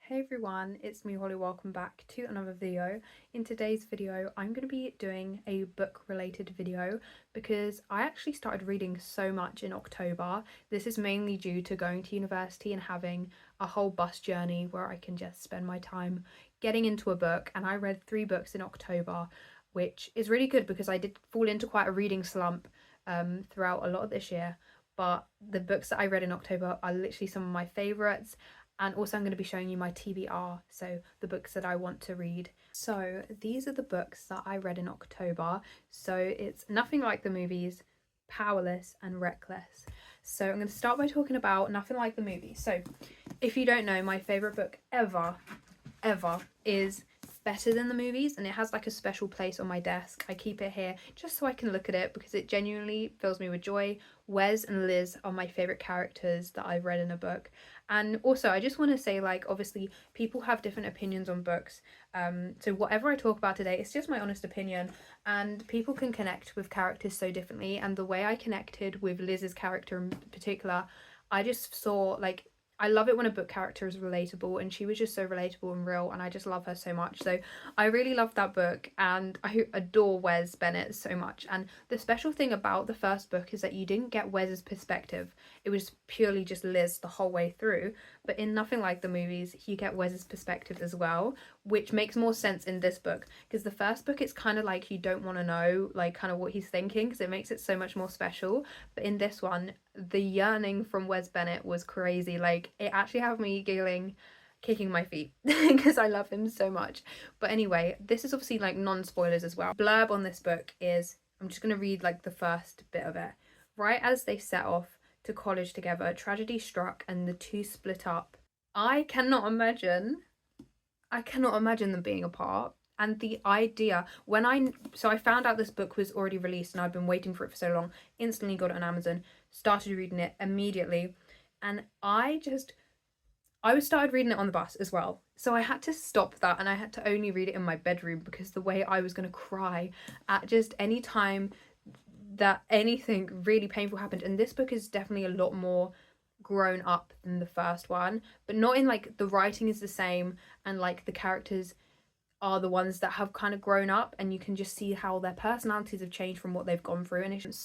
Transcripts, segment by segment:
Hey everyone, it's me Holly. Welcome back to another video. In today's video I'm going to be doing a book related video because I actually started reading so much in October. This is mainly due to going to university and having a whole bus journey where I can just spend my time getting into a book, and I read 3 books in October, which is really good because I did fall into quite a reading slump throughout a lot of this year. But the books that I read in October are literally some of my favourites. And also I'm going to be showing you my TBR, so the books that I want to read. So these are the books that I read in October. So it's Nothing Like the Movies, Powerless and Reckless. So I'm going to start by talking about Nothing Like the Movies. So if you don't know, my favourite book ever is Better Than the Movies, and it has like a special place on my desk. I keep it here just so I can look at it because it genuinely fills me with joy. Wes and Liz are my favourite characters that I've read in a book. And also I just want to say, like, obviously people have different opinions on books, so whatever I talk about today, it's just my honest opinion, and people can connect with characters so differently. And the way I connected with Liz's character in particular, I just saw, like, I love it when a book character is relatable, and she was just so relatable and real, and I just love her so much. So I really loved that book, and I adore Wes Bennett so much. And the special thing about the first book is that you didn't get Wes's perspective. It was purely just Liz the whole way through. But in Nothing Like the Movies, you get Wes's perspective as well, which makes more sense in this book, because the first book, it's kind of like you don't want to know, like, kind of what he's thinking, because it makes it so much more special. But in this one, the yearning from Wes Bennett was crazy. Like, it actually had me giggling, kicking my feet because I love him so much. But anyway, this is obviously like non-spoilers as well. Blurb on this book is, I'm just going to read like the first bit of it. Right as they set off to college together, tragedy struck and the two split up. I cannot imagine them being apart. And the idea, so I found out this book was already released and I've been waiting for it for so long, instantly got it on Amazon, started reading it immediately, and I started reading it on the bus as well. So I had to stop that, and I had to only read it in my bedroom because the way I was going to cry at just any time that anything really painful happened. And this book is definitely a lot more grown up than the first one, but not in like the writing is the same, and like the characters are the ones that have kind of grown up, and you can just see how their personalities have changed from what they've gone through. And it's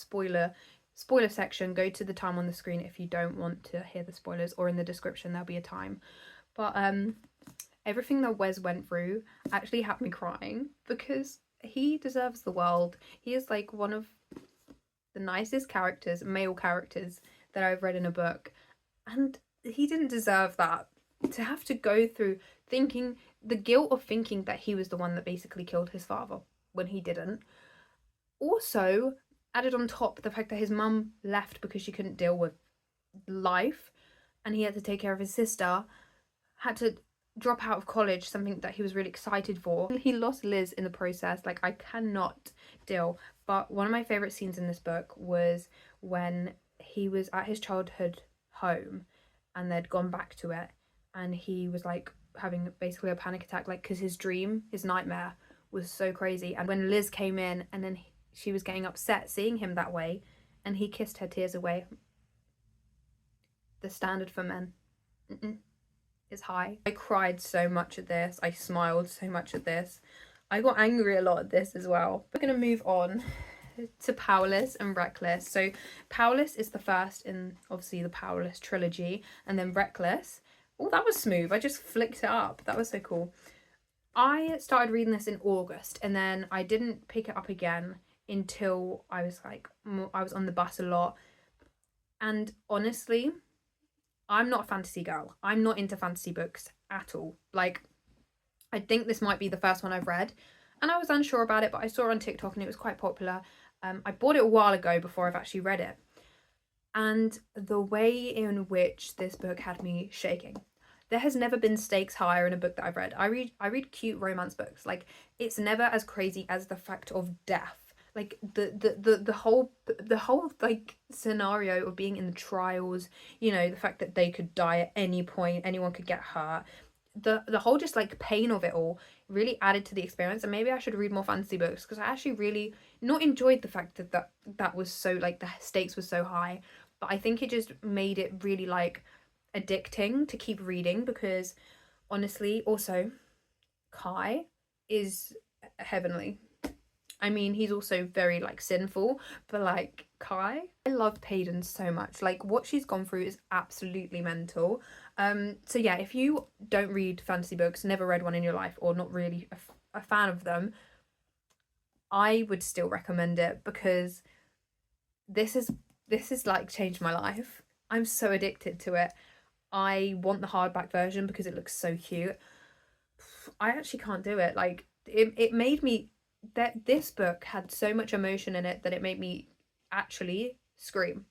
spoiler section, go to the time on the screen if you don't want to hear the spoilers, or in the description there'll be a time. But everything that Wes went through actually had me crying because he deserves the world. He is like one of the nicest characters, male characters, that I've read in a book, and he didn't deserve that, to have to go through thinking the guilt of thinking that he was the one that basically killed his father when he didn't. Also, added on top the fact that his mum left because she couldn't deal with life and he had to take care of his sister, had to drop out of college, something that he was really excited for. He lost Liz in the process. Like, I cannot deal. But one of my favourite scenes in this book was when he was at his childhood home and they'd gone back to it, and he was like having basically a panic attack, like, because his nightmare was so crazy. And when Liz came in, and then she was getting upset seeing him that way, and he kissed her tears away. The standard for men is high. I cried so much at this. I smiled so much at this. I got angry a lot at this as well. We're going to move on to Powerless and Reckless. So Powerless is the first in, obviously, the Powerless trilogy, and then Reckless. Oh, that was smooth. I just flicked it up. That was so cool. I started reading this in August, and then I didn't pick it up again until I was on the bus a lot. And honestly, I'm not a fantasy girl. I'm not into fantasy books at all. Like, I think this might be the first one I've read, and I was unsure about it, but I saw it on TikTok and it was quite popular. I bought it a while ago before I've actually read it. And the way in which this book had me shaking. There has never been stakes higher in a book that I've read. I read cute romance books. Like, it's never as crazy as the fact of death. Like, the whole like scenario of being in the trials, you know, the fact that they could die at any point, anyone could get hurt, the whole just like pain of it all really added to the experience. And maybe I should read more fantasy books, because I actually really not enjoyed the fact that was so, like, the stakes were so high, but I think it just made it really like addicting to keep reading, because honestly, also, Kai is heavenly. I mean, he's also very, like, sinful, but, like, Kai, I love Paedyn so much. Like, what she's gone through is absolutely mental. So yeah, if you don't read fantasy books, never read one in your life, or not really a fan of them, I would still recommend it, because this is like changed my life. I'm so addicted to it. I want the hardback version because it looks so cute. I actually can't do it. Like, it made me, that this book had so much emotion in it that it made me actually scream.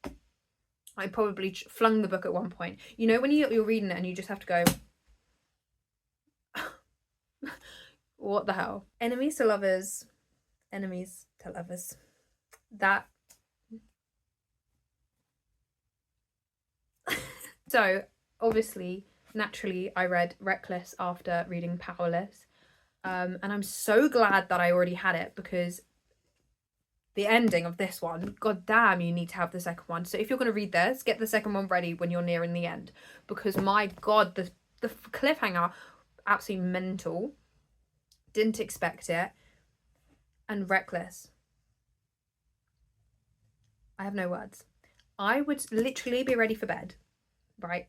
I probably flung the book at one point. You know, when you're reading it and you just have to go, what the hell? Enemies to lovers, enemies to lovers. That. So, obviously, naturally, I read Reckless after reading Powerless. And I'm so glad that I already had it, because the ending of this one, god damn, you need to have the second one. So if you're going to read this, get the second one ready when you're nearing the end, because my god, the cliffhanger, absolutely mental. Didn't expect it. And Reckless, I have no words. I would literally be ready for bed, right?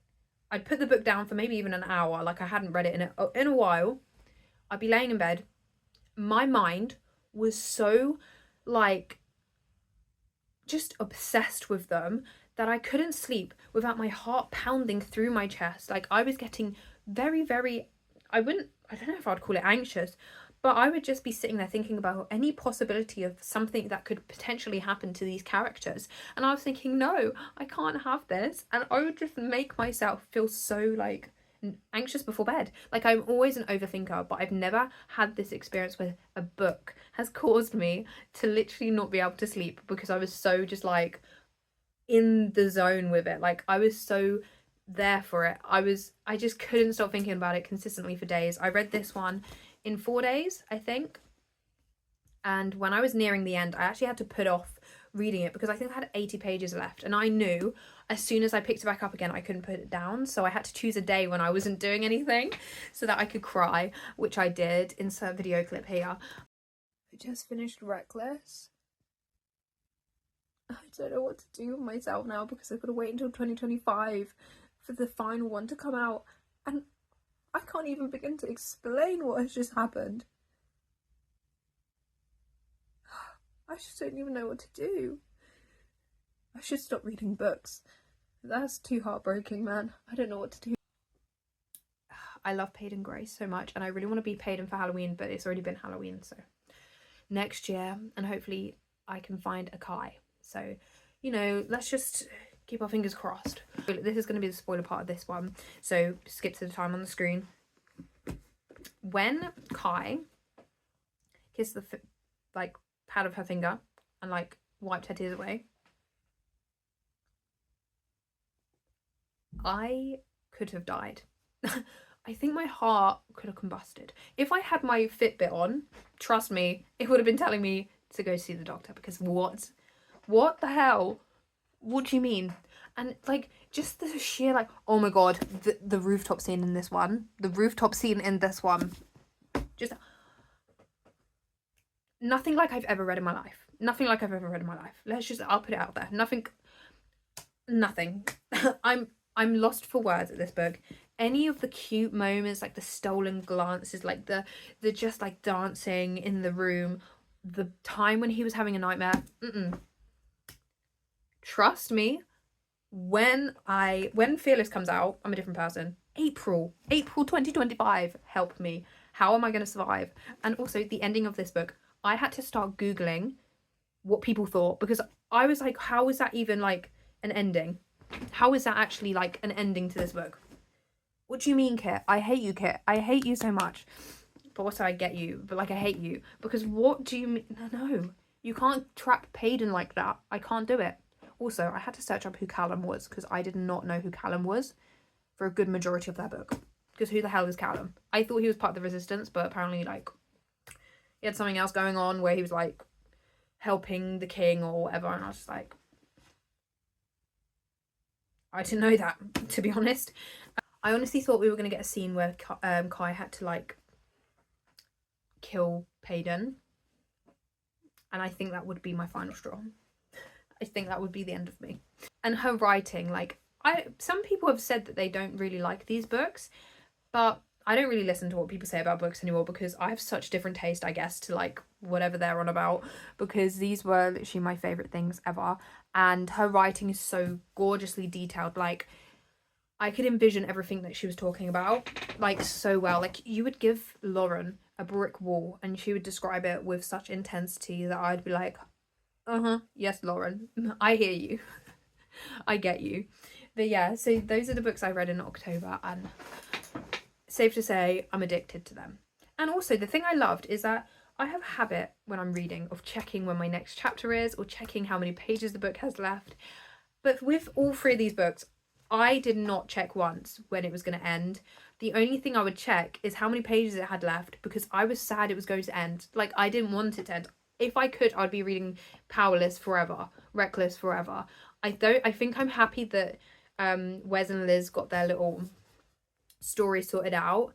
I'd put the book down for maybe even an hour, like I hadn't read it in a while. I'd be laying in bed. My mind was so, like, just obsessed with them that I couldn't sleep without my heart pounding through my chest. Like, I was getting very, very, I don't know if I'd call it anxious, but I would just be sitting there thinking about any possibility of something that could potentially happen to these characters. And I was thinking, no, I can't have this. And I would just make myself feel so, like, anxious before bed. Like, I'm always an overthinker, but I've never had this experience where a book has caused me to literally not be able to sleep, because I was so just, like, in the zone with it. Like, I was so there for it. I just couldn't stop thinking about it consistently for days. I read this one in 4 days, I think. And when I was nearing the end, I actually had to put off reading it because I think I had 80 pages left, and I knew as soon as I picked it back up again I couldn't put it down, so I had to choose a day when I wasn't doing anything so that I could cry, which I did. Insert video clip here. I just finished Reckless. I don't know what to do with myself now, because I've got to wait until 2025 for the final one to come out, and I can't even begin to explain what has just happened. I just don't even know what to do. I should stop reading books. That's too heartbreaking, man. I don't know what to do. I love Paedyn Gray so much, and I really want to be Paedyn for Halloween, but it's already been Halloween, so next year, and hopefully I can find a Kai. So, you know, let's just keep our fingers crossed. This is going to be the spoiler part of this one, so skip to the time on the screen. When Kai kissed the like pad of her finger and like wiped her tears away, I could have died. I think my heart could have combusted. If I had my Fitbit on, trust me, it would have been telling me to go see the doctor, because what the hell? What do you mean? And like, just the sheer, like, oh my god, the rooftop scene in this one. The rooftop scene in this one. Just nothing like I've ever read in my life. Nothing like I've ever read in my life. I'll put it out there. Nothing. I'm lost for words at this book. Any of the cute moments, like the stolen glances, like the just like dancing in the room, the time when he was having a nightmare. Trust me, when Fearless comes out, I'm a different person. April 2025, help me. How am I going to survive? And also the ending of this book, I had to start Googling what people thought, because I was like, how is that even like an ending? How is that actually like an ending to this book? What do you mean, Kit? I hate you, Kit. I hate you so much. But also I get you, but like I hate you, because what do you mean? No, you can't trap Paedyn like that. I can't do it. Also, I had to search up who Callum was, because I did not know who Callum was for a good majority of that book. Because who the hell is Callum? I thought he was part of the Resistance, but apparently like he had something else going on where he was like helping the king or whatever, and I was just like, I didn't know that, to be honest. I honestly thought we were going to get a scene where Kai had to like kill Paedyn, and I think that would be my final straw. I think that would be the end of me. And her writing, like, some people have said that they don't really like these books, but I don't really listen to what people say about books anymore because I have such different taste, I guess, to like whatever they're on about, because these were literally my favourite things ever. And her writing is so gorgeously detailed. Like, I could envision everything that she was talking about, like, so well. Like, you would give Lauren a brick wall and she would describe it with such intensity that I'd be like, yes, Lauren, I hear you. I get you. But yeah, so those are the books I read in October, and safe to say I'm addicted to them. And also the thing I loved is that I have a habit when I'm reading of checking when my next chapter is, or checking how many pages the book has left. But with all three of these books, I did not check once when it was going to end. The only thing I would check is how many pages it had left, because I was sad it was going to end. Like, I didn't want it to end. If I could, I'd be reading Powerless forever, Reckless forever. I think I'm happy that Wes and Liz got their little story sorted out,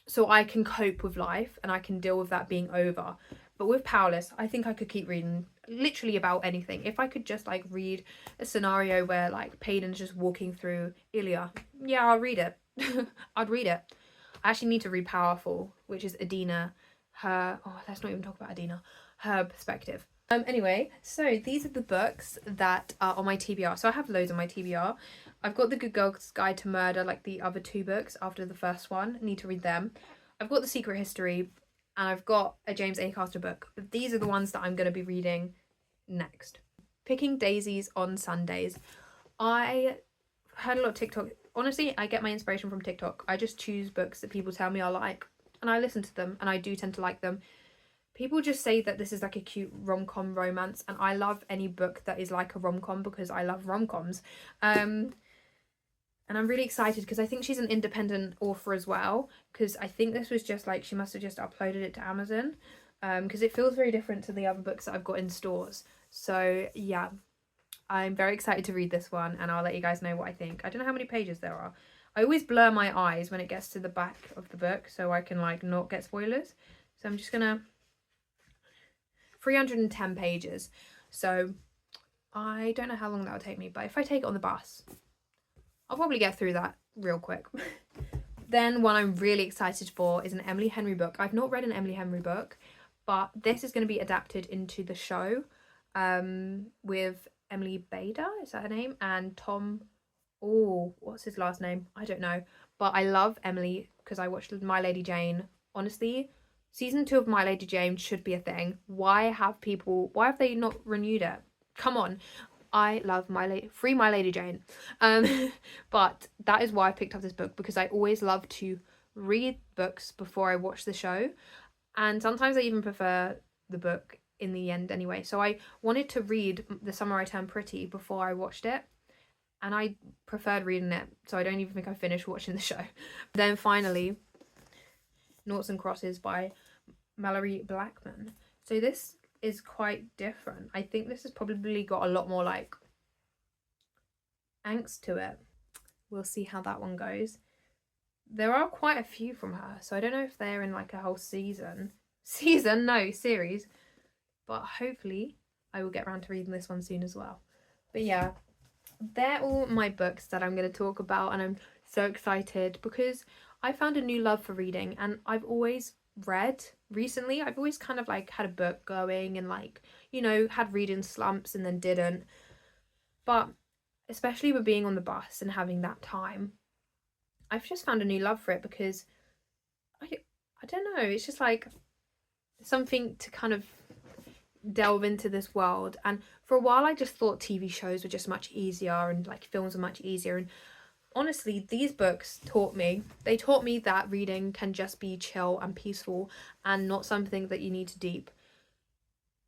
so I can cope with life and I can deal with that being over. But with Powerless, I think I could keep reading literally about anything. If I could just like read a scenario where like Paedyn's just walking through Ilya, yeah, I'll read it. I'd read it. I actually need to read Powerful, which is Adina, let's not even talk about Adina, her perspective. Anyway, so these are the books that are on my TBR. So I have loads on my TBR. I've got The Good Girl's Guide to Murder, like the other two books after the first one. I need to read them. I've got The Secret History, and I've got a James Acaster book. But these are the ones that I'm going to be reading next. Picking daisies on Sundays. I heard a lot of TikTok. Honestly, I get my inspiration from TikTok. I just choose books that people tell me I like, and I listen to them, and I do tend to like them. People just say that this is like a cute rom-com romance, and I love any book that is like a rom-com because I love rom-coms. And I'm really excited because I think she's an independent author as well, because I think this was just like, she must have just uploaded it to Amazon, because it feels very different to the other books that I've got in stores. So yeah, I'm very excited to read this one, and I'll let you guys know what I think. I don't know how many pages there are. I always blur my eyes when it gets to the back of the book so I can like not get spoilers. So I'm just gonna... 310 pages, so I don't know how long that will take me, but if I take it on the bus, I'll probably get through that real quick. Then one I'm really excited for is an Emily Henry book. I've not read an Emily Henry book, but this is going to be adapted into the show with Emily Bader, is that her name? And Tom, what's his last name? I don't know, but I love Emily because I watched My Lady Jane. Honestly, Season 2 of My Lady Jane should be a thing. Why have they not renewed it? Come on. I love My Lady Jane. But that is why I picked up this book, because I always love to read books before I watch the show. And sometimes I even prefer the book in the end anyway. So I wanted to read The Summer I Turned Pretty before I watched it, and I preferred reading it. So I don't even think I finished watching the show. Then finally, Noughts and Crosses by Mallory Blackman. So this is quite different. I think this has probably got a lot more like angst to it. We'll see how that one goes. There are quite a few from her, so I don't know if they're in like a whole series, but hopefully I will get around to reading this one soon as well. But yeah, they're all my books that I'm going to talk about, and I'm so excited because I found a new love for reading, and I've always read recently. I've always kind of like had a book going and like, you know, had reading slumps and then didn't. But especially with being on the bus and having that time, I've just found a new love for it because I don't know, it's just like something to kind of delve into this world. And for a while I just thought TV shows were just much easier and like films were much easier, and honestly, these books taught me that reading can just be chill and peaceful and not something that you need to deep.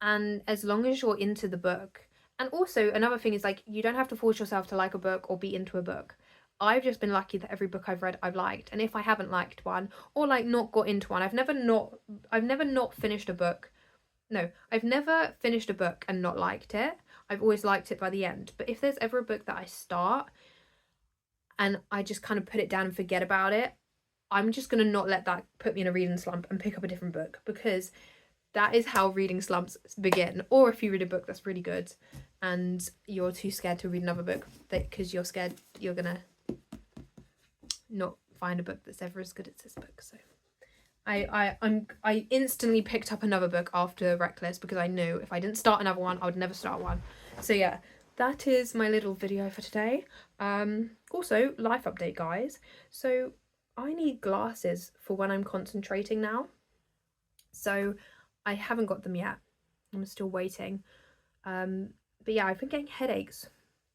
And as long as you're into the book, and also another thing is like, you don't have to force yourself to like a book or be into a book. I've just been lucky that every book I've read I've liked, and if I haven't liked one or like not got into one, I've never finished a book. No, I've never finished a book and not liked it. I've always liked it by the end. But if there's ever a book that I start and I just kind of put it down and forget about it, I'm just going to not let that put me in a reading slump and pick up a different book, because that is how reading slumps begin. Or if you read a book that's really good and you're too scared to read another book because you're scared you're going to not find a book that's ever as good as this book. So I instantly picked up another book after Reckless, because I knew if I didn't start another one, I would never start one. So yeah, that is my little video for today. Also, life update, guys. So I need glasses for when I'm concentrating now. So I haven't got them yet. I'm still waiting. But yeah, I've been getting headaches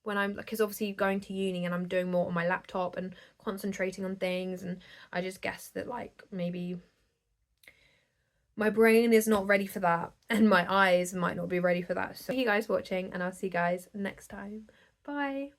when I'm, because obviously going to uni and I'm doing more on my laptop and concentrating on things, and I just guess that like maybe my brain is not ready for that and my eyes might not be ready for that. So thank you guys for watching, and I'll see you guys next time. Bye.